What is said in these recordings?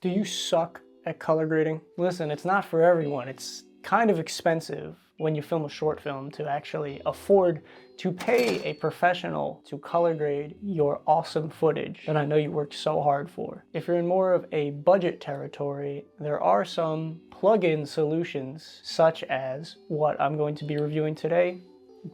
Do you suck at color grading? Listen, it's not for everyone. It's kind of expensive when you film a short film to actually afford to pay a professional to color grade your awesome footage that I know you worked so hard for. If you're in more of a budget territory, there are some plug-in solutions such as what I'm going to be reviewing today,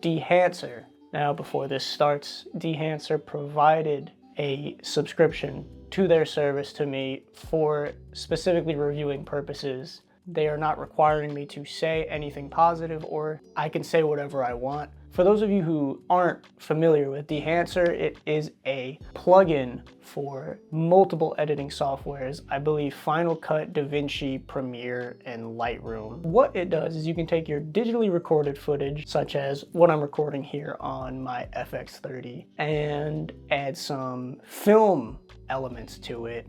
Dehancer. Now, before this starts, Dehancer provided a subscription to their service to me for specifically reviewing purposes. They are not requiring me to say anything positive, or I can say whatever I want. For those of you who aren't familiar with Dehancer, it is a plugin for multiple editing softwares. I believe Final Cut, DaVinci, Premiere, and Lightroom. What it does is you can take your digitally recorded footage, such as what I'm recording here on my FX30, and add some film elements to it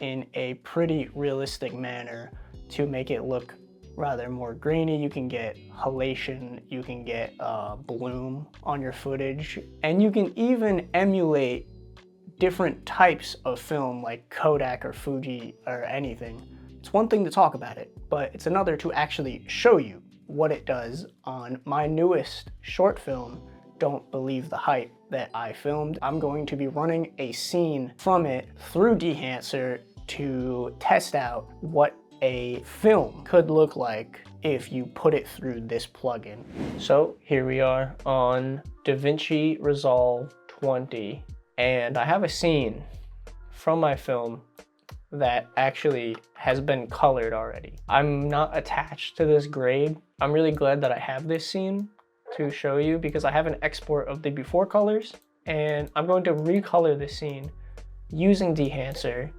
in a pretty realistic manner to make it look rather more grainy. You can get halation, you can get bloom on your footage, and you can even emulate different types of film like Kodak or Fuji or anything. It's one thing to talk about it, but it's another to actually show you what it does on my newest short film, Don't Believe the Hype, that I filmed. I'm going to be running a scene from it through Dehancer to test out what a film could look like if you put it through this plugin. So here we are on DaVinci Resolve 20, and I have a scene from my film that actually has been colored already. I'm not attached to this grade. I'm really glad that I have this scene to show you because I have an export of the before colors, and I'm going to recolor this scene using Dehancer.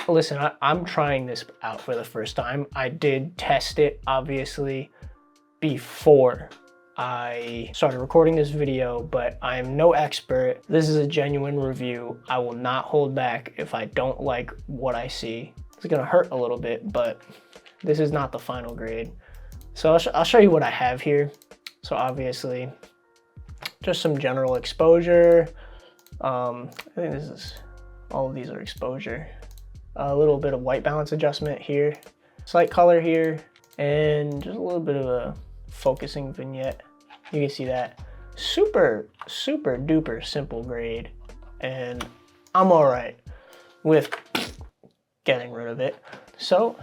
Listen, I'm trying this out for the first time. I did test it, obviously, before I started recording this video, but I am no expert. This is a genuine review. I will not hold back if I don't like what I see. It's gonna hurt a little bit, but this is not the final grade. So I'll show you what I have here. So obviously, just some general exposure. I think this is, all of these are exposure. A little bit of white balance adjustment here, slight color here, and just a little bit of a focusing vignette. You can see that. Super duper simple grade, and I'm all right with getting rid of it. So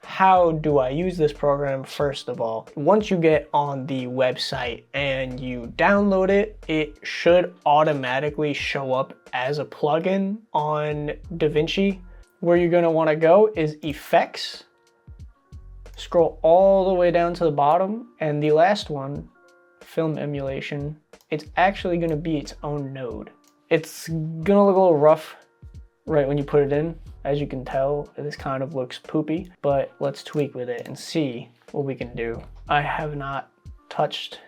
how do I use this program? First of all, once you get on the website and you download it, it should automatically show up as a plugin on DaVinci. Where you're gonna wanna go is Effects, scroll all the way down to the bottom, and the last one, Film Emulation, it's actually gonna be its own node. It's gonna look a little rough right when you put it in. As you can tell, this kind of looks poopy, but let's tweak with it and see what we can do. I have not touched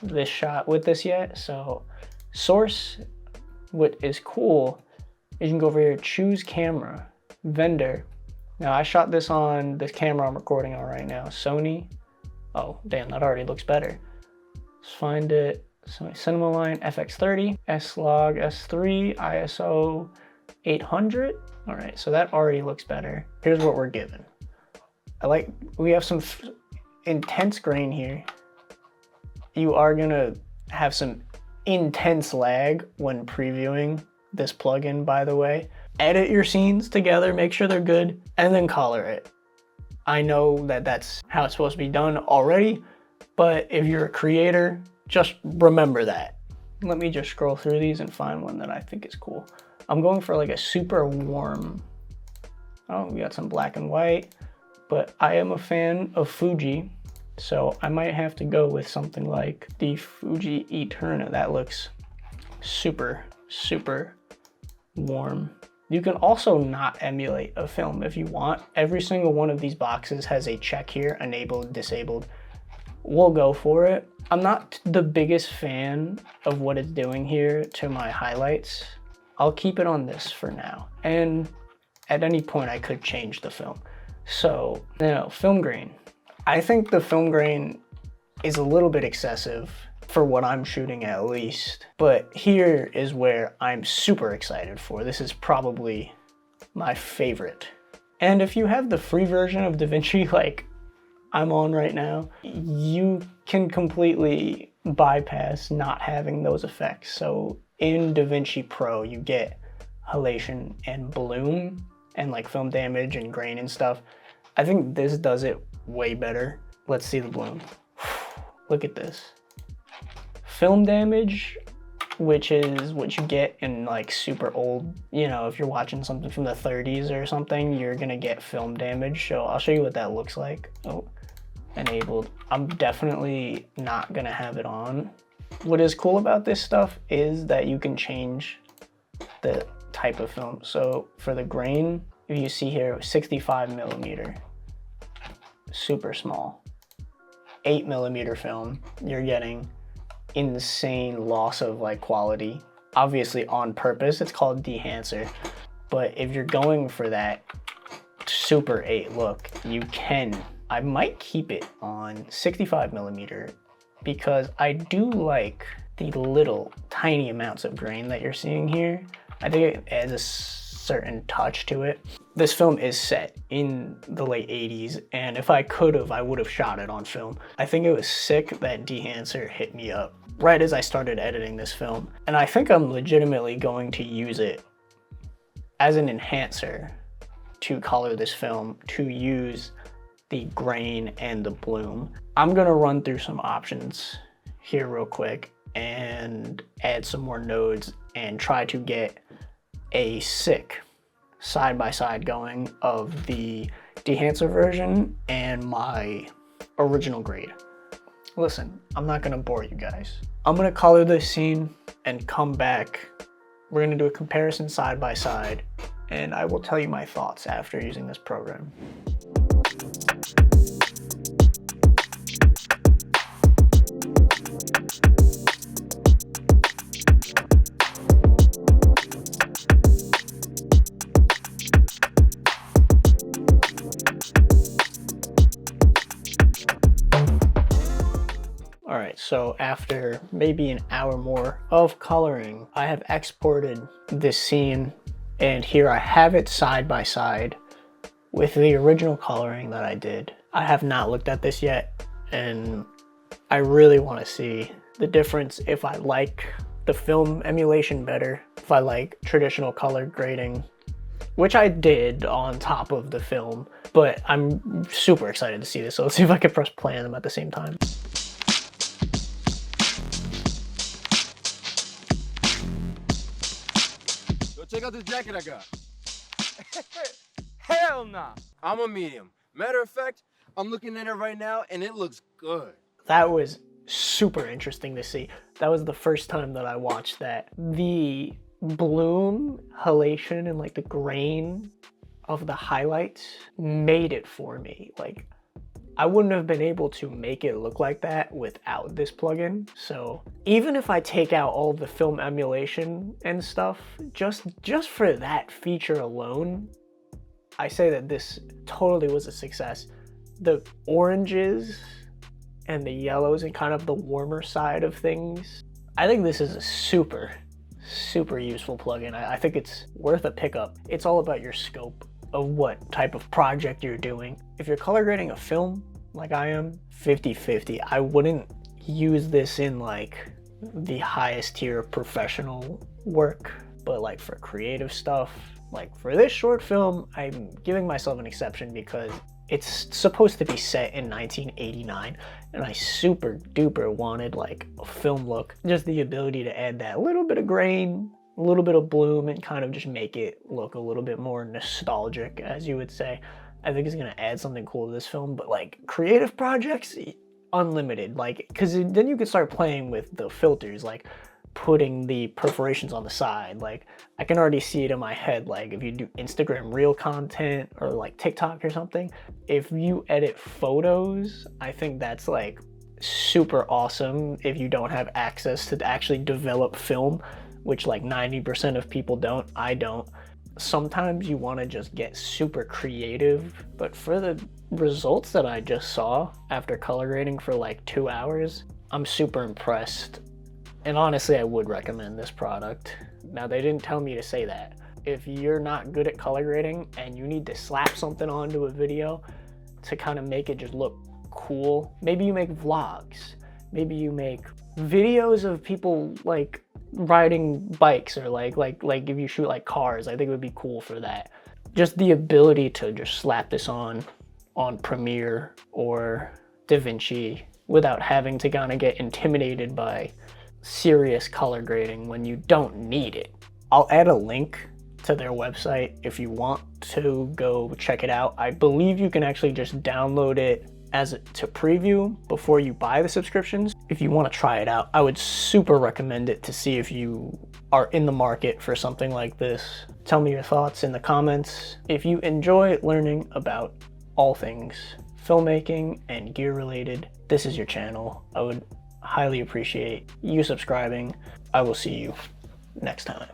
this shot with this yet, so source, what is cool is you can go over here, choose camera, vendor. Now I shot this on this camera I'm recording on right now, Sony. Oh, damn, that already looks better. Let's find it. Sony Cinema Line FX30, S-Log S3, ISO 800. All right, so that already looks better. Here's what we're given. We have some intense grain here. You are gonna have some intense lag when previewing this plugin, by the way. Edit your scenes together, make sure they're good, and then color it. I know that that's how it's supposed to be done already, but if you're a creator, just remember that. Let me just scroll through these and find one that I think is cool. I'm going for like a super warm. Oh, we got some black and white, but I am a fan of Fuji, so I might have to go with something like the Fuji Eterna. That looks super warm. You can also not emulate a film if you want. Every single one of these boxes has a check here, enabled, disabled. We'll go for it. I'm not the biggest fan of what it's doing here to my highlights. I'll keep it on this for now. And at any point I could change the film. So, film grain. I think the film grain is a little bit excessive for what I'm shooting at least. But here is where I'm super excited for. This is probably my favorite And if you have the free version of DaVinci, like I'm on right now, you can completely bypass not having those effects. So in DaVinci Pro, you get halation and bloom and like film damage and grain and stuff. I think this does it way better. Let's see the bloom. Look at this. Film damage, which is what you get in like super old, you know, if you're watching something from the 30s or something, you're gonna get film damage. So I'll show you what that looks like. Oh, enabled. I'm definitely not gonna have it on. What is cool about this stuff is that you can change the type of film. So for the grain, if you see here, 65 millimeter, super small. 8 millimeter film, you're getting insane loss of like quality. Obviously on purpose, it's called Dehancer. But if you're going for that Super 8 look, you can. I might keep it on 65 millimeter because I do like the little tiny amounts of grain that you're seeing here. I think it adds a certain touch to it. This film is set in the late 80s, and if I could have, I would have shot it on film. I think it was sick that Dehancer hit me up right as I started editing this film, and I think I'm legitimately going to use it as an enhancer to color this film, to use the grain and the bloom. I'm gonna run through some options here real quick and add some more nodes and try to get a sick side-by-side going of the Dehancer version and my original grade. Listen, I'm not gonna bore you guys. I'm gonna color this scene and come back. We're gonna do a comparison side by side, and I will tell you my thoughts after using this program. Alright, so after maybe an hour more of coloring, I have exported this scene, and here I have it side by side with the original coloring that I did. I have not looked at this yet, and I really want to see the difference if I like the film emulation better, if I like traditional color grading, which I did on top of the film, but I'm super excited to see this. So let's see if I can press play on them at the same time. Check out this jacket I got. Hell nah. I'm a medium. Matter of fact, I'm looking at it right now and it looks good. That was super interesting to see. That was the first time that I watched that. The bloom, halation, and like the grain of the highlights made it for me. Like, I wouldn't have been able to make it look like that without this plugin. So even if I take out all the film emulation and stuff, just for that feature alone, I say that this totally was a success. The oranges and the yellows and kind of the warmer side of things, I think this is a super useful plugin. I think it's worth a pickup. It's all about your scope of what type of project you're doing. If you're color grading a film, like I am, 50-50. I wouldn't use this in like the highest tier of professional work, but like for creative stuff, like for this short film, I'm giving myself an exception because it's supposed to be set in 1989, and I super duper wanted like a film look. Just the ability to add that little bit of grain, a little bit of bloom, and kind of just make it look a little bit more nostalgic, as you would say. I think it's gonna add something cool to this film, but like creative projects, unlimited. Like, cause then you can start playing with the filters, like putting the perforations on the side. Like, I can already see it in my head. Like if you do Instagram reel content or like TikTok or something, if you edit photos, I think that's like super awesome if you don't have access to actually develop film, which like 90% of people don't. I don't. Sometimes you want to just get super creative, but for the results that I just saw after color grading for like 2 hours, I'm super impressed. And honestly, I would recommend this product. Now, they didn't tell me to say that, if you're not good at color grading and you need to slap something onto a video to kind of make it just look cool, maybe you make vlogs, maybe you make videos of people like riding bikes, or like if you shoot like cars, I think it would be cool for that. Just the ability to just slap this on Premiere or DaVinci without having to kind of get intimidated by serious color grading when you don't need it. I'll add a link to their website if you want to go check it out. I believe you can actually just download it to preview before you buy the subscriptions. If you want to try it out, I would super recommend it to see if you are in the market for something like this. Tell me your thoughts in the comments. If you enjoy learning about all things filmmaking and gear related, this is your channel. I would highly appreciate you subscribing. I will see you next time.